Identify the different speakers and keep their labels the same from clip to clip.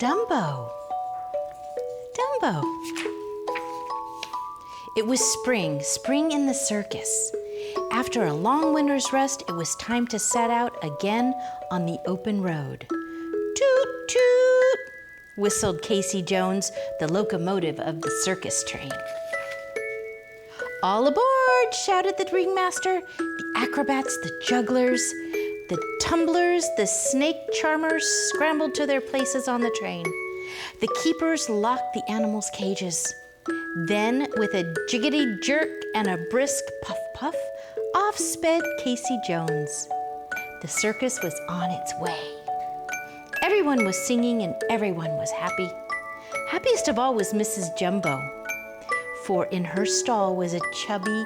Speaker 1: Dumbo. Dumbo. It was spring in the circus. After a long winter's rest, it was time to set out again on the open road. Toot, toot, whistled Casey Jones, the locomotive of the circus train. All aboard, shouted the ringmaster. The acrobats, the jugglers, the tumblers, the snake charmers scrambled to their places on the train. The keepers locked the animals' cages. Then, with a jiggity jerk and a brisk puff puff, off sped Casey Jones. The circus was on its way. Everyone was singing and everyone was happy. Happiest of all was Mrs. Jumbo, for in her stall was a chubby,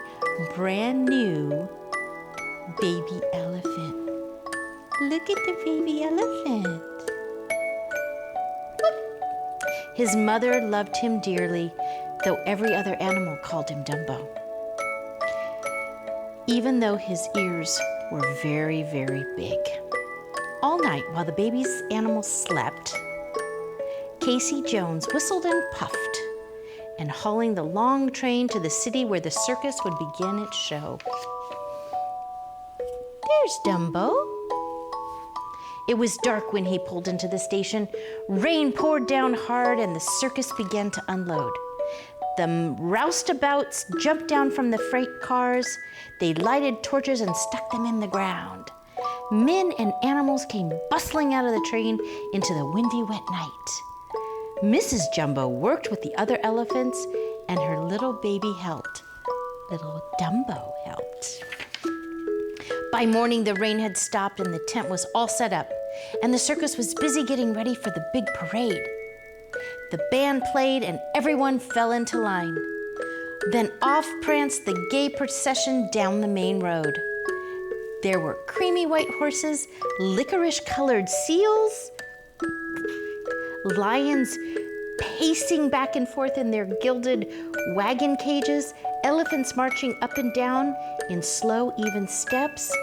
Speaker 1: brand new baby elephant. Look at the baby elephant. His mother loved him dearly, though every other animal called him Dumbo. Even though his ears were very, very big. All night while the baby's animals slept, Casey Jones whistled and puffed, and hauling the long train to the city where the circus would begin its show. There's Dumbo. It was dark when he pulled into the station. Rain poured down hard and the circus began to unload. The roustabouts jumped down from the freight cars. They lighted torches and stuck them in the ground. Men and animals came bustling out of the train into the windy, wet night. Mrs. Jumbo worked with the other elephants, and her little baby helped. Little Dumbo helped. By morning, the rain had stopped and the tent was all set up, and the circus was busy getting ready for the big parade. The band played and everyone fell into line. Then off pranced the gay procession down the main road. There were creamy white horses, licorice-colored seals, lions pacing back and forth in their gilded wagon cages, elephants marching up and down in slow, even steps,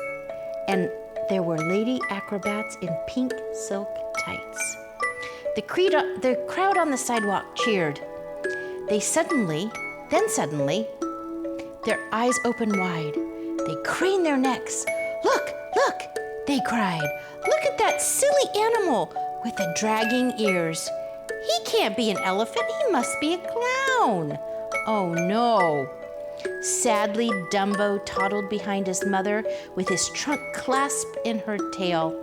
Speaker 1: and there were lady acrobats in pink silk tights. The crowd on the sidewalk cheered. Suddenly, their eyes opened wide. They craned their necks. Look, they cried. Look at that silly animal with the dragging ears. He can't be an elephant, he must be a clown. Oh no. Sadly, Dumbo toddled behind his mother with his trunk clasped in her tail.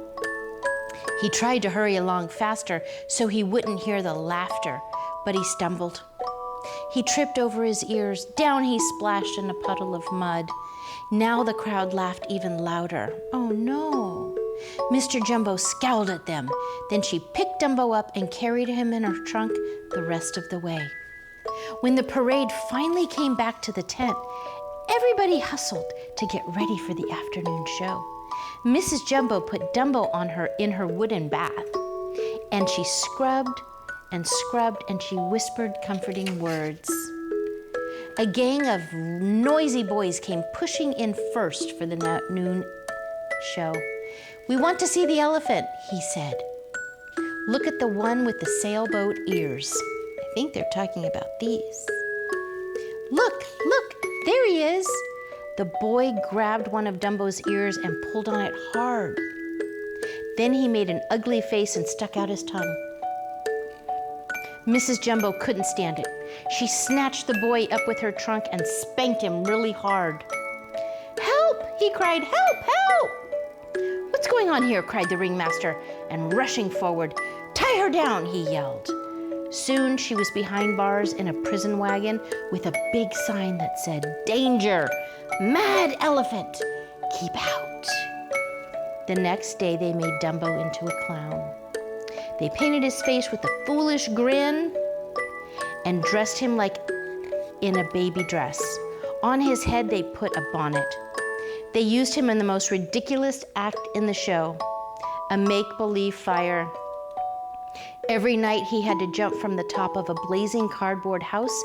Speaker 1: He tried to hurry along faster so he wouldn't hear the laughter, but he stumbled. He tripped over his ears. Down he splashed in a puddle of mud. Now the crowd laughed even louder. Oh no. Mr. Jumbo scowled at them. Then she picked Dumbo up and carried him in her trunk the rest of the way. When the parade finally came back to the tent, everybody hustled to get ready for the afternoon show. Mrs. Jumbo put Dumbo in her wooden bath, and she scrubbed and she whispered comforting words. A gang of noisy boys came pushing in first for the noon show. We want to see the elephant, he said. Look at the one with the sailboat ears. I think they're talking about these. Look, there he is. The boy grabbed one of Dumbo's ears and pulled on it hard. Then he made an ugly face and stuck out his tongue. Mrs. Jumbo couldn't stand it. She snatched the boy up with her trunk and spanked him really hard. Help, he cried, help! What's going on here, cried the ringmaster, and rushing forward, tie her down, he yelled. Soon she was behind bars in a prison wagon with a big sign that said, "Danger! Mad elephant! Keep out!" The next day they made Dumbo into a clown. They painted his face with a foolish grin and dressed him like in a baby dress. On his head they put a bonnet. They used him in the most ridiculous act in the show, a make-believe fire. Every night he had to jump from the top of a blazing cardboard house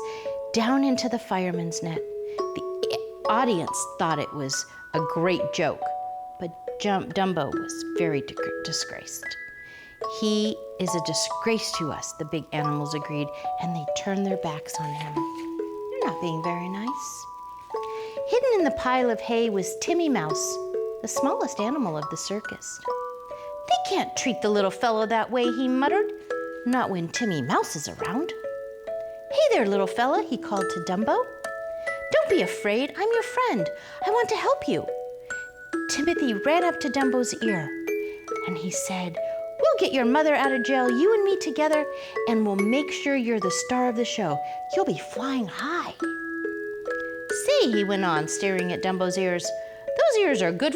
Speaker 1: down into the fireman's net. The audience thought it was a great joke, but Dumbo was very disgraced. He is a disgrace to us, the big animals agreed, and they turned their backs on him. You're not being very nice. Hidden in the pile of hay was Timmy Mouse, the smallest animal of the circus. They can't treat the little fellow that way, he muttered. Not when Timmy Mouse is around. Hey there, little fella, he called to Dumbo. Don't be afraid, I'm your friend. I want to help you. Timothy ran up to Dumbo's ear, and he said, we'll get your mother out of jail, you and me together, and we'll make sure you're the star of the show. You'll be flying high. Say, he went on, staring at Dumbo's ears, those ears are good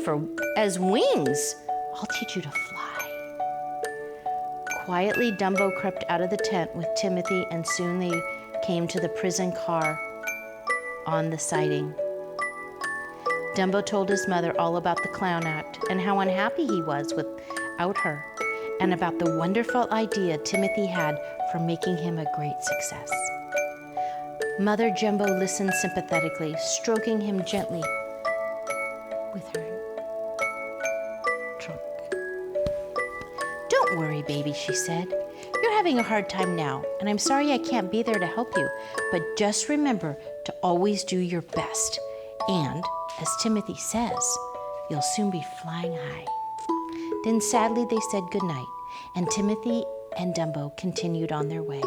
Speaker 1: as wings. I'll teach you to fly. Quietly, Dumbo crept out of the tent with Timothy, and soon they came to the prison car on the siding. Dumbo told his mother all about the clown act and how unhappy he was without her, and about the wonderful idea Timothy had for making him a great success. Mother Jumbo listened sympathetically, stroking him gently with her trunk. Don't worry, baby, she said. You're having a hard time now, and I'm sorry I can't be there to help you, but just remember to always do your best. And, as Timothy says, you'll soon be flying high. Then sadly they said goodnight, and Timothy and Dumbo continued on their way.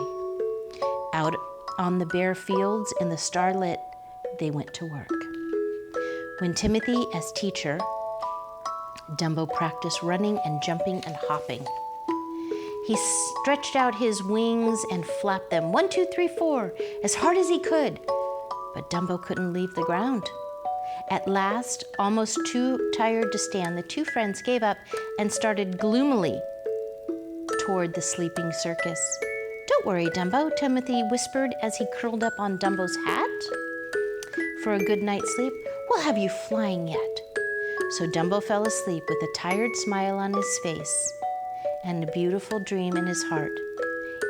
Speaker 1: Out on the bare fields in the starlit, they went to work. When Timothy as teacher, Dumbo practiced running and jumping and hopping. He stretched out his wings and flapped them 1, 2, 3, 4 as hard as he could, but Dumbo couldn't leave the ground. At last, almost too tired to stand, the two friends gave up and started gloomily toward the sleeping circus. Don't worry, Dumbo, Timothy whispered as he curled up on Dumbo's hat. For a good night's sleep, we'll have you flying yet. So Dumbo fell asleep with a tired smile on his face and a beautiful dream in his heart.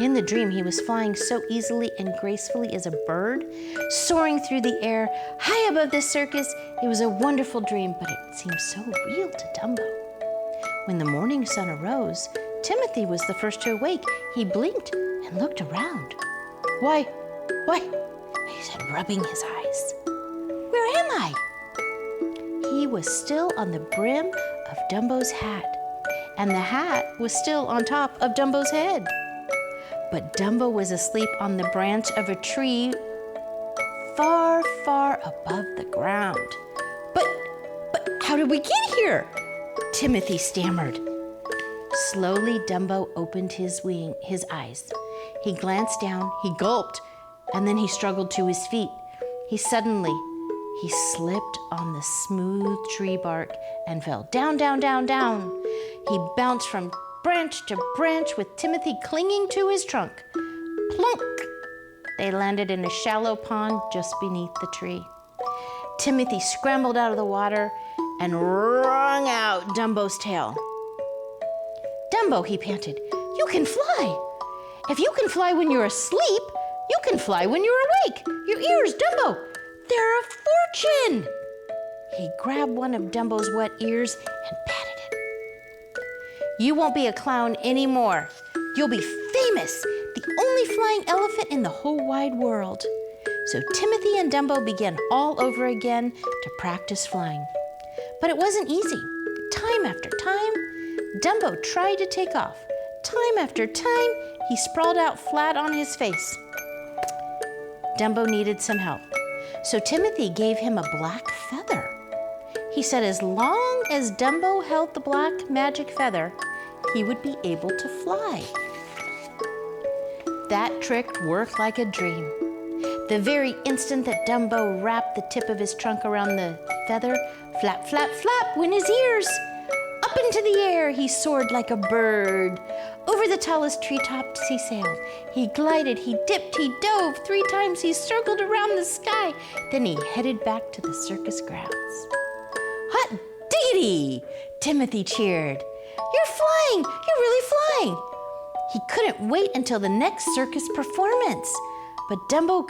Speaker 1: In the dream, he was flying so easily and gracefully as a bird, soaring through the air, high above the circus. It was a wonderful dream, but it seemed so real to Dumbo. When the morning sun arose, Timothy was the first to awake. He blinked and looked around. Why, he said, rubbing his eyes. Where am I? He was still on the brim of Dumbo's hat, and the hat was still on top of Dumbo's head. But Dumbo was asleep on the branch of a tree far, far above the ground. But how did we get here? Timothy stammered. Slowly, Dumbo opened his eyes. He glanced down, he gulped, and then he struggled to his feet. He slipped on the smooth tree bark and fell down, down, down, down. He bounced from branch to branch with Timothy clinging to his trunk. Plunk! They landed in a shallow pond just beneath the tree. Timothy scrambled out of the water and wrung out Dumbo's tail. Dumbo, he panted, you can fly. If you can fly when you're asleep, you can fly when you're awake. Your ears, Dumbo, they're a fortune. He grabbed one of Dumbo's wet ears and patted it. You won't be a clown anymore. You'll be famous, the only flying elephant in the whole wide world. So Timothy and Dumbo began all over again to practice flying. But it wasn't easy. Time after time, Dumbo tried to take off. Time after time, he sprawled out flat on his face. Dumbo needed some help. So Timothy gave him a black feather. He said as long as Dumbo held the black magic feather, he would be able to fly. That trick worked like a dream. The very instant that Dumbo wrapped the tip of his trunk around the feather, flap, flap, flap went his ears. Up into the air he soared like a bird. Over the tallest treetops he sailed. He glided, he dipped, he dove. 3 times he circled around the sky. Then he headed back to the circus grounds. Hot diggity! Timothy cheered. You're flying! You're really flying! He couldn't wait until the next circus performance. But Dumbo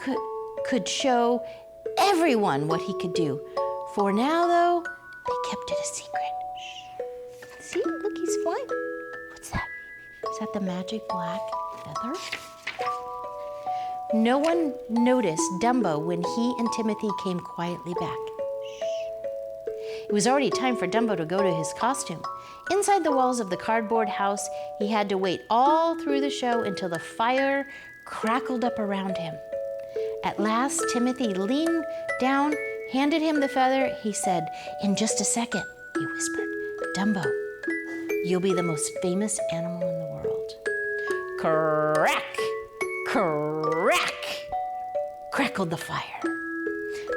Speaker 1: could show everyone what he could do. For now, though, they kept it a secret. Shh. See? Look, he's flying. What's that? Is that the magic black feather? No one noticed Dumbo when he and Timothy came quietly back. It was already time for Dumbo to go to his costume. Inside the walls of the cardboard house, he had to wait all through the show until the fire crackled up around him. At last, Timothy leaned down, handed him the feather. He said, "In just a second," he whispered, "Dumbo, you'll be the most famous animal in the world." Crack! Crack! Crackled the fire.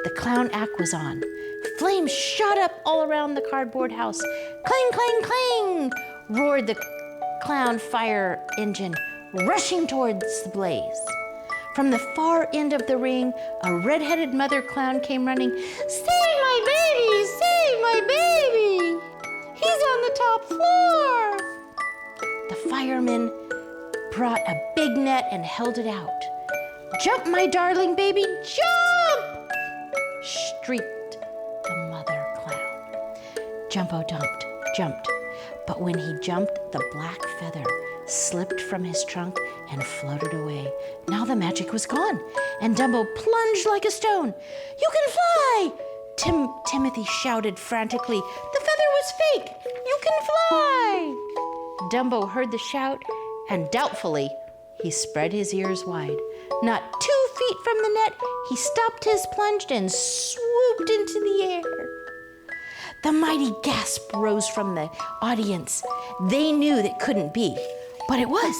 Speaker 1: The clown act was on. Flames shot up all around the cardboard house. Clang, clang, clang! Roared the clown fire engine, rushing towards the blaze. From the far end of the ring, a red-headed mother clown came running. "Save my baby! Save my baby! He's on the top floor!" The firemen brought a big net and held it out. "Jump, my darling baby, jump!" shrieked the mother clown. Jumbo jumped, but when he jumped, the black feather slipped from his trunk and floated away. Now the magic was gone, and Dumbo plunged like a stone. "You can fly!" Timothy shouted frantically. "The feather was fake! You can fly!" Dumbo heard the shout, and doubtfully, he spread his ears wide. Not 2 feet from the net, he stopped his plunge and swooped into the air. The mighty gasp rose from the audience. They knew that couldn't be, but it was.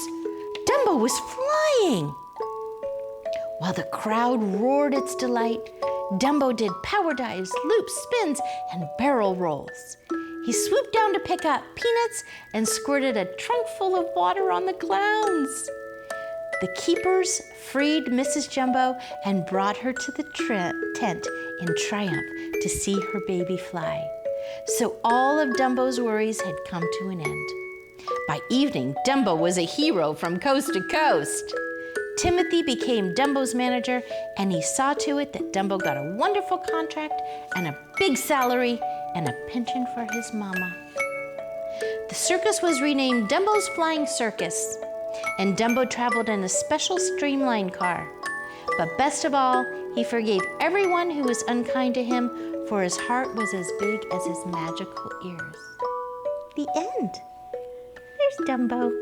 Speaker 1: Dumbo was flying. While the crowd roared its delight, Dumbo did power dives, loops, spins, and barrel rolls. He swooped down to pick up peanuts and squirted a trunk full of water on the clowns. The keepers freed Mrs. Jumbo and brought her to the tent in triumph to see her baby fly. So all of Dumbo's worries had come to an end. By evening, Dumbo was a hero from coast to coast. Timothy became Dumbo's manager, and he saw to it that Dumbo got a wonderful contract and a big salary and a pension for his mama. The circus was renamed Dumbo's Flying Circus, and Dumbo traveled in a special streamlined car. But best of all, he forgave everyone who was unkind to him, for his heart was as big as his magical ears. The end. There's Dumbo.